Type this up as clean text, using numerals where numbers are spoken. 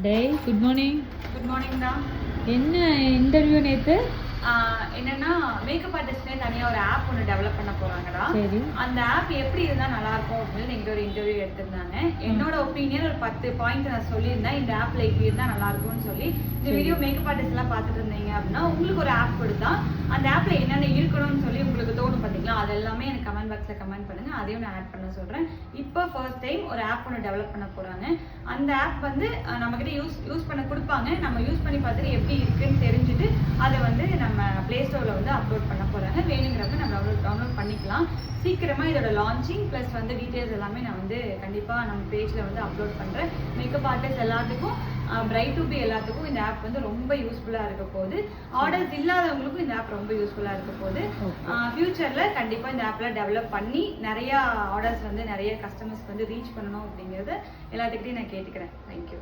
டேய் good morning. Good morning தான். என்ன இன்டர்வியூ நேத்து? என்னன்னா மேக்கப் ஆர்டிஸ்ட்னே தனியாக ஒரு ஆப் ஒன்று டெவலப் பண்ண போறாங்கடா. சரி. அந்த ஆப் எப்படி இருந்தால் நல்லா இருக்கும் அப்படின்னு எங்கிட்ட ஒரு இன்டர்வியூ எடுத்திருந்தாங்க. என்னோட ஒப்பீனியன் ஒரு 10 பாயிண்ட் நான் சொல்லியிருந்தேன். இந்த ஆப்ல இப்படி இருந்தால் நல்லா இருக்கும்னு சொல்லி இந்த வீடியோ மேக்கப் ஆர்டிஸ்ட் எல்லாம் பார்த்துட்டு இருந்தீங்க அப்படின்னா உங்களுக்கு ஒரு ஆப் கொடுத்தா அந்த ஆப்ல என்னென்ன இருக்கணும்னு சொல்லி உங்களுக்கு தோணும் பார்த்தீங்களா, அது எல்லாமே எனக்கு கமெண்ட் பாக்ஸ்ல கமெண்ட் பண்ணுங்க. அதையும் நான் ஆட் பண்ண சொல்றேன். இப்போ ஃபர்ஸ்ட் டைம் ஒரு ஆப் ஒன்று டெவலப் பண்ண போறாங்க. அந்த ஆப் வந்து நம்ம கிட்ட யூஸ் பண்ண கொடுப்பாங்க. நம்ம யூஸ் பண்ணி பார்த்துட்டு எப்படி இருக்குன்னு தெரிஞ்சுட்டு அதை வந்து நம்ம பிளே ஸ்டோர்ல வந்து அப்லோட் பண்ண போறாங்க. வேணுங்கிறப்ப நம்ம டவுன்லோட் பண்ணிக்கலாம். சீக்கிரமா இதோட லான்ச்சிங் பிளஸ் வந்து டீடைல்ஸ் எல்லாமே நான் வந்து கண்டிப்பா நம்ம பேஜ்ல வந்து அப்லோட் பண்றேன். மேக்கப் ஆர்டிஸ்ட் எல்லாத்துக்கும் பிரைட் டு பி எல்லாத்துக்கும் இந்த ஆப் வந்து ரொம்ப யூஸ்ஃபுல்லா இருக்க போகுது. ஆர்டர்ஸ் இல்லாதவங்களுக்கும் இந்த ஆப் ரொம்ப யூஸ்ஃபுல்லா இருக்க போகுது. ஃபியூச்சர்ல கண்டிப்பா இந்த ஆப்ல டெவலப் பண்ணி நிறைய ஆர்டர்ஸ் வந்து நிறைய கஸ்டமர்ஸ்க்கு வந்து ரீச் பண்ணணும் அப்படிங்கறத எல்லாத்துக்கிட்டையும் நான் கேட்டுக்கிறேன். தேங்க்யூ.